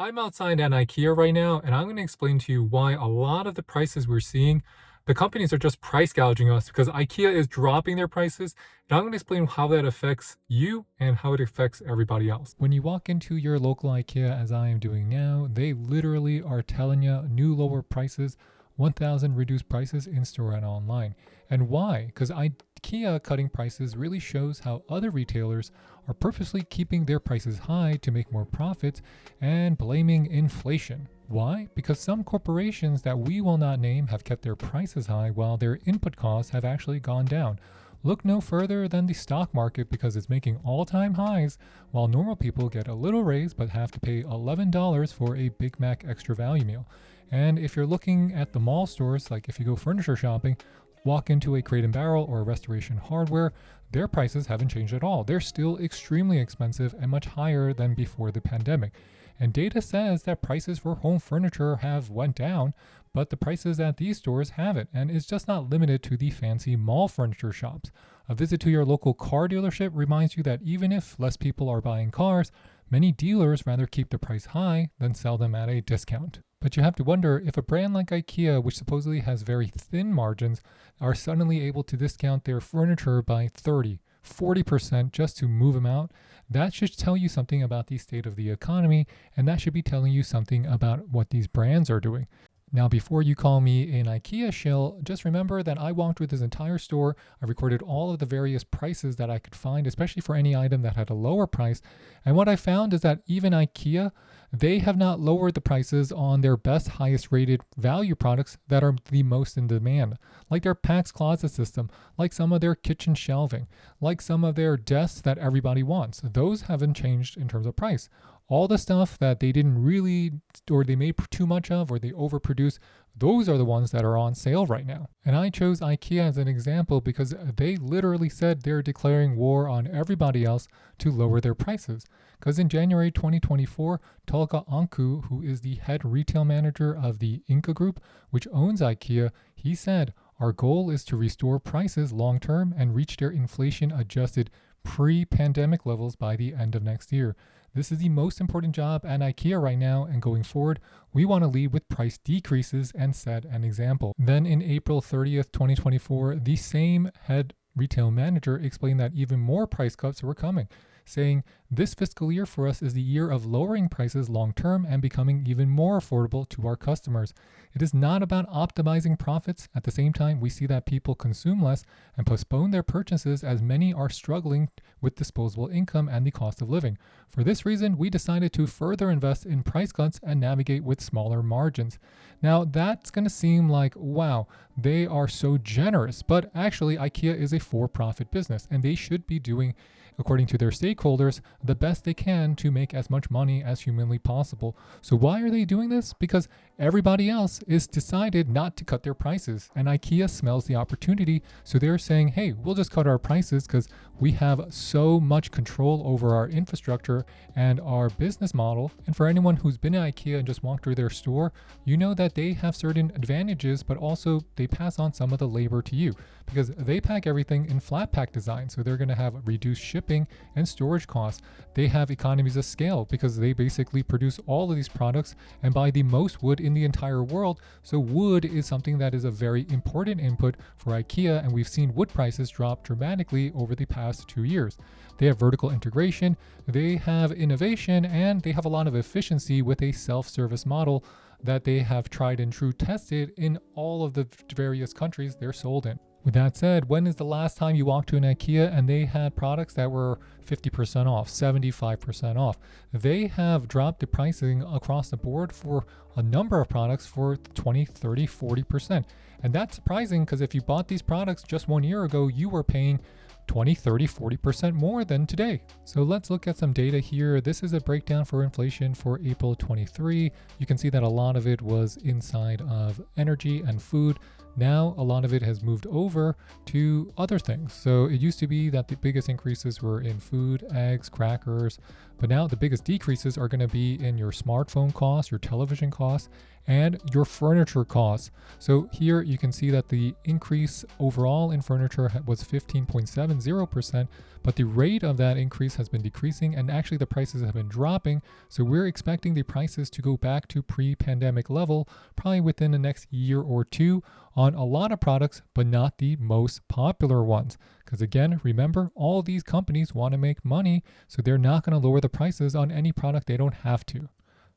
I'm outside at Ikea right now, and I'm going to explain to you why a lot of the prices we're seeing, the companies are just price gouging us because Ikea is dropping their prices. And I'm going to explain how that affects you and how it affects everybody else. When you walk into your local Ikea, as I am doing now, they literally are telling you new lower prices, 1,000 reduced prices in store and online. And why? Because IKEA cutting prices really shows how other retailers are purposely keeping their prices high to make more profits and blaming inflation. Why? Because some corporations that we will not name have kept their prices high while their input costs have actually gone down. Look no further than the stock market because it's making all-time highs while normal people get a little raise but have to pay $11 for a Big Mac extra value meal. And if you're looking at the mall stores, like if you go furniture shopping, walk into a Crate and Barrel or a Restoration Hardware, their prices haven't changed at all. They're still extremely expensive and much higher than before the pandemic. And data says that prices for home furniture have went down, but the prices at these stores haven't. And it's just not limited to the fancy mall furniture shops. A visit to your local car dealership reminds you that even if less people are buying cars, many dealers rather keep the price high than sell them at a discount. But you have to wonder if a brand like IKEA, which supposedly has very thin margins, are suddenly able to discount their furniture by 30, 40% just to move them out. That should tell you something about the state of the economy, and that should be telling you something about what these brands are doing. Now, before you call me an IKEA shill, just remember that I walked through this entire store. I recorded all of the various prices that I could find, especially for any item that had a lower price. And what I found is that even IKEA, they have not lowered the prices on their best, highest rated value products that are the most in demand, like their PAX closet system, like some of their kitchen shelving, like some of their desks that everybody wants. Those haven't changed in terms of price. All the stuff that they didn't really, or they made too much of, or they overproduce, those are the ones that are on sale right now. And I chose IKEA as an example because they literally said they're declaring war on everybody else to lower their prices. Because in January 2024, Tolga Anku, who is the head retail manager of the Inca Group, which owns IKEA, he said, "Our goal is to restore prices long term and reach their inflation adjusted pre-pandemic levels by the end of next year. This is the most important job at IKEA right now, and going forward, we want to lead with price decreases and set an example." Then in April 30th, 2024, the same head retail manager explained that even more price cuts were coming, saying, "This fiscal year for us is the year of lowering prices long term and becoming even more affordable to our customers. It is not about optimizing profits. At the same time, we see that people consume less and postpone their purchases as many are struggling with disposable income and the cost of living. For this reason, we decided to further invest in price cuts and navigate with smaller margins." Now, that's going to seem like, wow, they are so generous, but actually IKEA is a for-profit business and they should be doing, according to their stakeholders, the best they can to make as much money as humanly possible. So why are they doing this? Because everybody else is decided not to cut their prices, and IKEA smells the opportunity, so they're saying, hey, we'll just cut our prices because we have so much control over our infrastructure and our business model. And for anyone who's been at IKEA and just walked through their store, you know that they have certain advantages, but also they pass on some of the labor to you because they pack everything in flat pack design. So they're going to have reduced shipping and storage costs. They have economies of scale because they basically produce all of these products and buy the most wood in the entire world. So wood is something that is a very important input for IKEA, and we've seen wood prices drop dramatically over the past 2 years. They have vertical integration, they have innovation, and they have a lot of efficiency with a self-service model that they have tried and true tested in all of the various countries they're sold in. With that said, when is the last time you walked to an IKEA and they had products that were 50% off, 75% off? They have dropped the pricing across the board for a number of products for 20, 30, 40%. And that's surprising because if you bought these products just 1 year ago, you were paying 20, 30, 40% more than today. So let's look at some data here. This is a breakdown for inflation for April 23. You can see that a lot of it was inside of energy and food. Now a lot of it has moved over to other things. So it used to be that the biggest increases were in food, eggs, crackers, but now the biggest decreases are going to be in your smartphone costs, your television costs, and your furniture costs. So here you can see that the increase overall in furniture was 15.70%, but the rate of that increase has been decreasing, and actually the prices have been dropping. So we're expecting the prices to go back to pre-pandemic level probably within the next year or two on a lot of products, but not the most popular ones. Because again, remember, all these companies want to make money, so they're not going to lower the prices on any product they don't have to.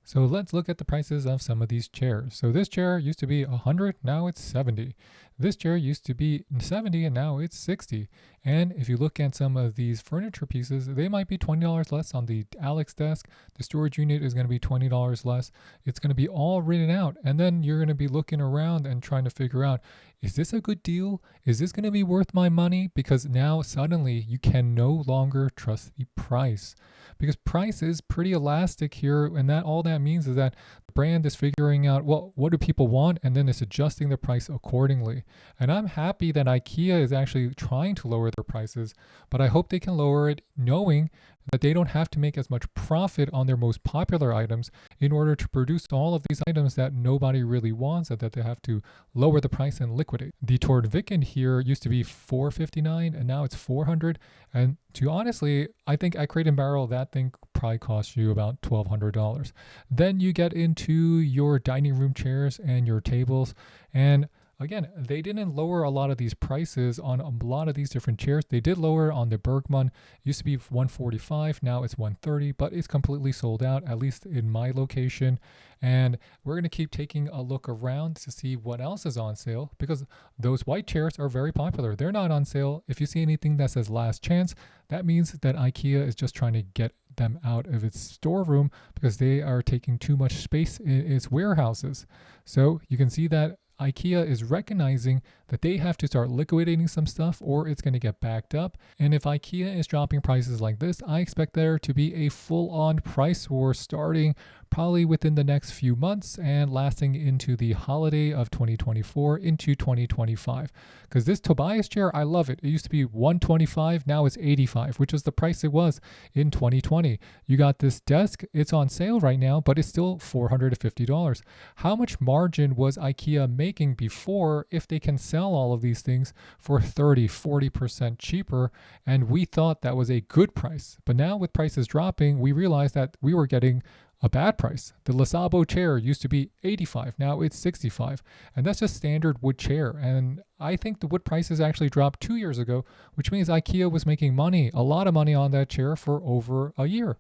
So let's look at the prices of some of these chairs. So this chair used to be 100, now it's 70. This chair used to be 70 and now it's 60. And if you look at some of these furniture pieces, they might be $20 less on the Alex desk. The storage unit is going to be $20 less. It's going to be all written out. And then you're going to be looking around and trying to figure out, is this a good deal? Is this going to be worth my money? Because now suddenly you can no longer trust the price, because price is pretty elastic here. And that all that means is that the brand is figuring out, well, what do people want? And then it's adjusting the price accordingly. And I'm happy that IKEA is actually trying to lower their prices, but I hope they can lower it knowing that they don't have to make as much profit on their most popular items in order to produce all of these items that nobody really wants, and that they have to lower the price and liquidate. The Tordviken here used to be $459 and now it's $400. And to honestly, I think at Crate and Barrel, that thing probably costs you about $1,200. Then you get into your dining room chairs and your tables, and again, they didn't lower a lot of these prices on a lot of these different chairs. They did lower on the Bergman. It used to be $145, now it's $130, but it's completely sold out, at least in my location. And we're going to keep taking a look around to see what else is on sale, because those white chairs are very popular. They're not on sale. If you see anything that says last chance, that means that IKEA is just trying to get them out of its storeroom because they are taking too much space in its warehouses. So you can see that IKEA is recognizing that they have to start liquidating some stuff or it's going to get backed up. And if IKEA is dropping prices like this, I expect there to be a full-on price war starting probably within the next few months and lasting into the holiday of 2024 into 2025. Because this Tobias chair, I love it. It used to be $125, now it's $85, which is the price it was in 2020. You got this desk, it's on sale right now, but it's still $450. How much margin was IKEA making before if they can sell all of these things for 30-40% cheaper? And we thought that was a good price. But now with prices dropping, we realized that we were getting a bad price. The Lasabo chair used to be $85, now it's $65. And that's just standard wood chair. And I think the wood prices actually dropped 2 years ago, which means IKEA was making money, a lot of money on that chair for over a year.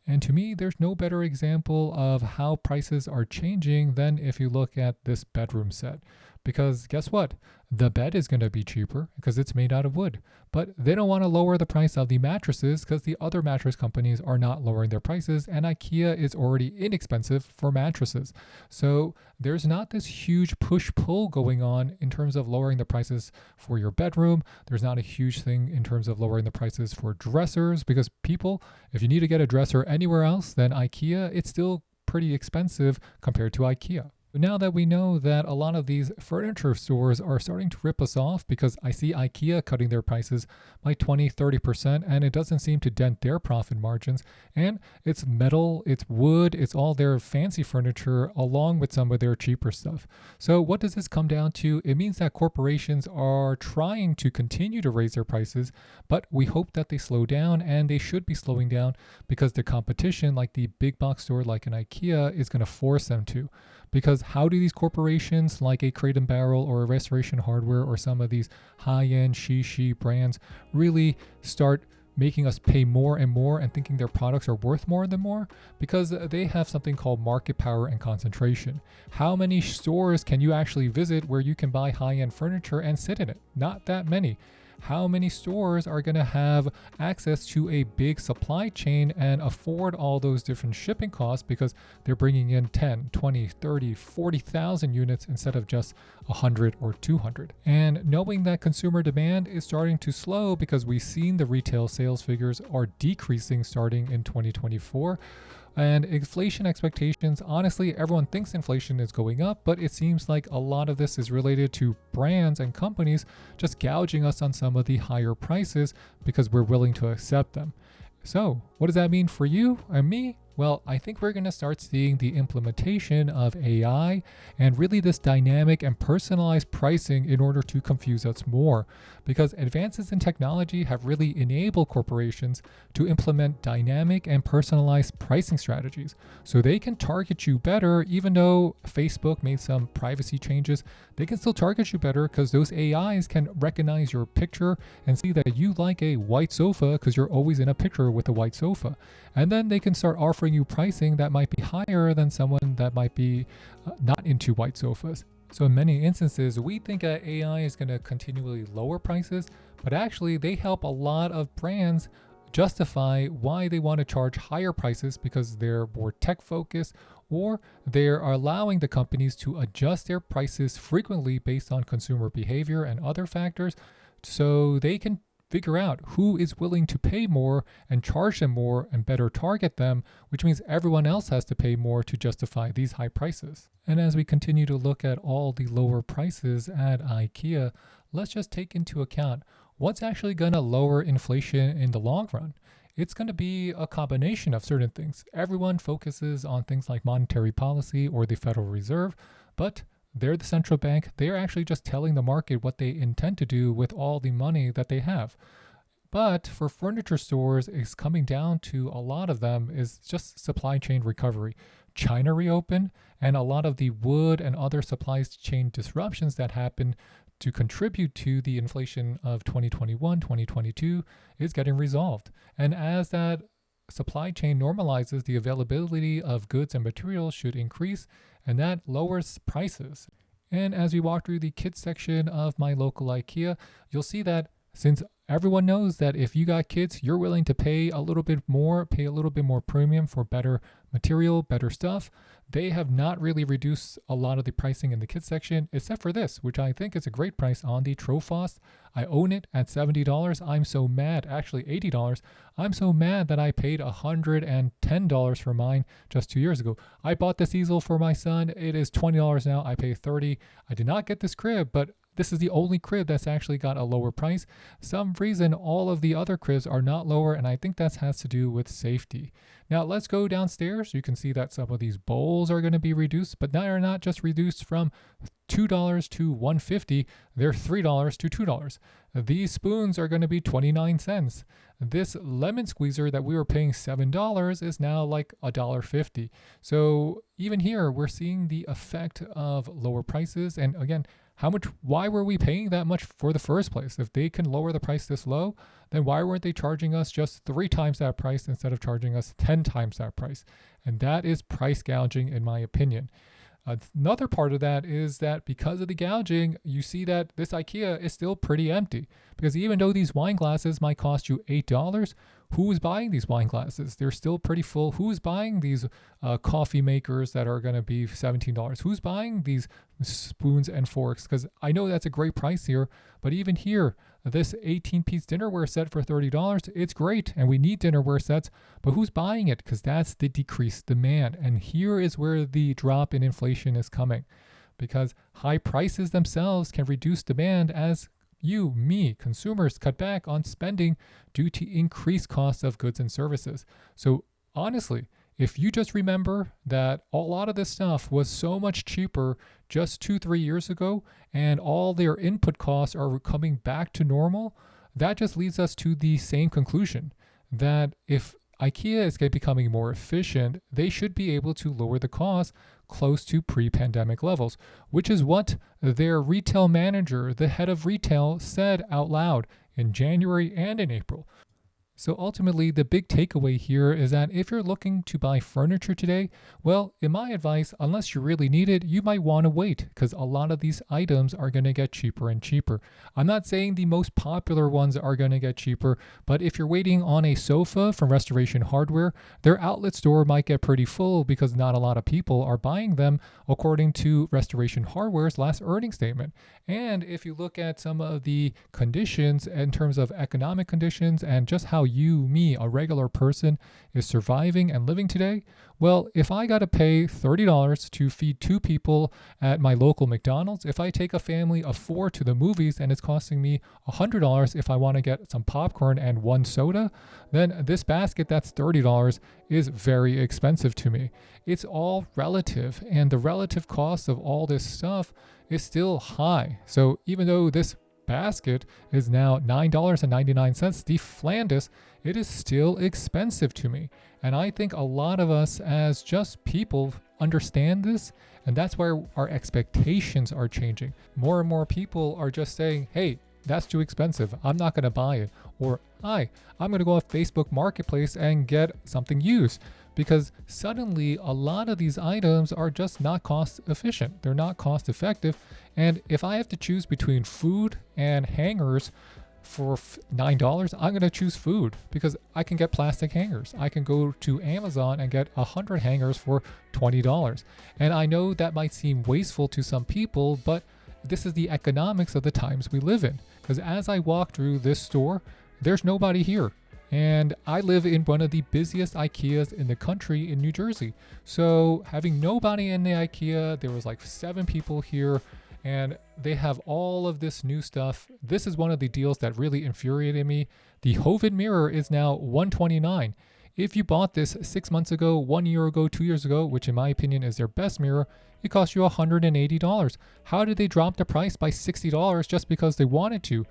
And to me, there's no better example of how prices are changing than if you look at this bedroom set. Because guess what? The bed is going to be cheaper because it's made out of wood. But they don't want to lower the price of the mattresses because the other mattress companies are not lowering their prices, and IKEA is already inexpensive for mattresses. So there's not this huge push-pull going on in terms of lowering the prices for your bedroom. There's not a huge thing in terms of lowering the prices for dressers, because people, if you need to get a dresser anywhere else than IKEA, it's still pretty expensive compared to IKEA. Now that we know that a lot of these furniture stores are starting to rip us off, because I see IKEA cutting their prices by 20-30%, and it doesn't seem to dent their profit margins. And it's metal, it's wood, it's all their fancy furniture along with some of their cheaper stuff. So what does this come down to? It means that corporations are trying to continue to raise their prices, but we hope that they slow down, and they should be slowing down because the competition, like the big box store like an IKEA, is going to force them to. Because how do these corporations like a Crate and Barrel or a Restoration Hardware or some of these high-end she brands really start making us pay more and more and thinking their products are worth more than more? Because they have something called market power and concentration. How many stores can you actually visit where you can buy high-end furniture and sit in it? Not that many. How many stores are going to have access to a big supply chain and afford all those different shipping costs because they're bringing in 10, 20, 30, 40,000 units instead of just 100 or 200? And knowing that consumer demand is starting to slow because we've seen the retail sales figures are decreasing starting in 2024, And inflation expectations, honestly, everyone thinks inflation is going up, but it seems like a lot of this is related to brands and companies just gouging us on some of the higher prices because we're willing to accept them. So, what does that mean for you and me? Well, I think we're going to start seeing the implementation of AI and really this dynamic and personalized pricing in order to confuse us more. Because advances in technology have really enabled corporations to implement dynamic and personalized pricing strategies. So they can target you better, even though Facebook made some privacy changes, they can still target you better because those AIs can recognize your picture and see that you like a white sofa because you're always in a picture with a white sofa. And then they can start offering you pricing that might be higher than someone that might be not into white sofas. So in many instances, we think that AI is going to continually lower prices, but actually they help a lot of brands justify why they want to charge higher prices because they're more tech focused, or they're allowing the companies to adjust their prices frequently based on consumer behavior and other factors so they can figure out who is willing to pay more and charge them more and better target them, which means everyone else has to pay more to justify these high prices. And as we continue to look at all the lower prices at IKEA, let's just take into account what's actually going to lower inflation in the long run. It's going to be a combination of certain things. Everyone focuses on things like monetary policy or the Federal Reserve, but they're the central bank. They're actually just telling the market what they intend to do with all the money that they have. But for furniture stores, it's coming down to a lot of them is just supply chain recovery. China reopened, and a lot of the wood and other supply chain disruptions that happened to contribute to the inflation of 2021, 2022 is getting resolved. And as that supply chain normalizes, the availability of goods and materials should increase, and that lowers prices. And as we walk through the kids section of my local IKEA, you'll see that since everyone knows that if you got kids, you're willing to pay a little bit more premium for better material, better stuff. They have not really reduced a lot of the pricing in the kids section, except for this, which I think is a great price on the Trophos. I own it at $70. I'm so mad, actually $80. I'm so mad that I paid $110 for mine just 2 years ago. I bought this easel for my son. It is $20 now. I pay $30. I did not get this crib, but this is the only crib that's actually got a lower price. Some reason all of the other cribs are not lower, and I think that has to do with safety. Now let's go downstairs. You can see that some of these bowls are going to be reduced, but they are not just reduced from $2 to $1.50. They're $3 to $2. These spoons are going to be 29 cents. This lemon squeezer that we were paying $7 is now like $1.50. So even here, we're seeing the effect of lower prices. And again, why were we paying that much for the first place? If they can lower the price this low, then why weren't they charging us just 3 times that price instead of charging us 10 times that price? And that is price gouging, in my opinion. Another part of that is that because of the gouging, you see that this IKEA is still pretty empty. Because even though these wine glasses might cost you $8, who's buying these wine glasses? They're still pretty full. Who's buying these coffee makers that are going to be $17? Who's buying these spoons and forks? Because I know that's a great price here, but even here, this 18-piece dinnerware set for $30, it's great, and we need dinnerware sets, but who's buying it? Because that's the decreased demand. And here is where the drop in inflation is coming, because high prices themselves can reduce demand as you, me, consumers cut back on spending due to increased costs of goods and services. So honestly, if you just remember that a lot of this stuff was so much cheaper just 2-3 years ago, and all their input costs are coming back to normal, that just leads us to the same conclusion that if IKEA is becoming more efficient, they should be able to lower the cost close to pre-pandemic levels, which is what their retail manager, the head of retail, said out loud in January and in April. So ultimately, the big takeaway here is that if you're looking to buy furniture today, well, in my advice, unless you really need it, you might want to wait because a lot of these items are going to get cheaper and cheaper. I'm not saying the most popular ones are going to get cheaper, but if you're waiting on a sofa from Restoration Hardware, their outlet store might get pretty full because not a lot of people are buying them, according to Restoration Hardware's last earnings statement. And if you look at some of the conditions in terms of economic conditions and just how you, me, a regular person, is surviving and living today? Well, if I got to pay $30 to feed 2 people at my local McDonald's, if I take a family of 4 to the movies and it's costing me $100 if I want to get some popcorn and 1 soda, then this basket that's $30 is very expensive to me. It's all relative, and the relative cost of all this stuff is still high. So even though this basket is now $9.99, the Flanders, it is still expensive to me. And I think a lot of us as just people understand this, and that's where our expectations are changing. More and more people are just saying, hey, that's too expensive, I'm not going to buy it. Or, hi, I'm going to go off Facebook Marketplace and get something used. Because suddenly a lot of these items are just not cost efficient. They're not cost effective. And if I have to choose between food and hangers for $9, I'm going to choose food because I can get plastic hangers. I can go to Amazon and get 100 hangers for $20. And I know that might seem wasteful to some people, but this is the economics of the times we live in. Because as I walk through this store, there's nobody here. And I live in one of the busiest Ikeas in the country in New Jersey. So having nobody in the Ikea, there was like 7 people here, and they have all of this new stuff. This is one of the deals that really infuriated me. The Hovid mirror is now $129. If you bought this 6 months ago, 1 year ago, 2 years ago, which in my opinion is their best mirror, it cost you $180. How did they drop the price by $60 just because they wanted to?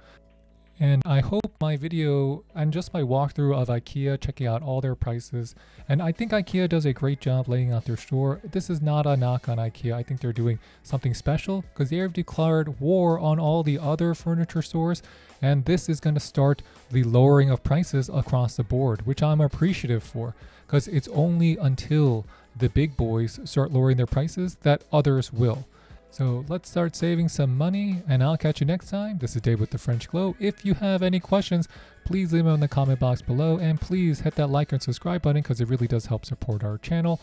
And I hope my video and just my walkthrough of Ikea, checking out all their prices, and I think Ikea does a great job laying out their store. This is not a knock on Ikea. I think they're doing something special because they have declared war on all the other furniture stores, and this is going to start the lowering of prices across the board, which I'm appreciative for, because it's only until the big boys start lowering their prices that others will. So let's start saving some money, and I'll catch you next time. This is Dave with the French Glow. If you have any questions, please leave them in the comment box below, and please hit that like and subscribe button because it really does help support our channel.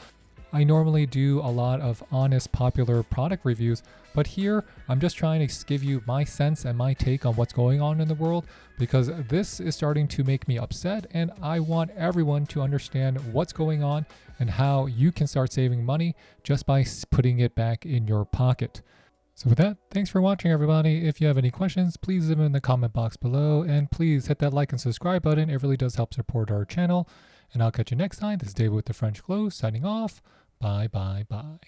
I normally do a lot of honest, popular product reviews, but here I'm just trying to give you my sense and my take on what's going on in the world, because this is starting to make me upset, and I want everyone to understand what's going on and how you can start saving money just by putting it back in your pocket. So with that, thanks for watching, everybody. If you have any questions, please leave them in the comment box below, and please hit that like and subscribe button. It really does help support our channel. And I'll catch you next time. This is David with the French Glow signing off. Bye, bye, bye.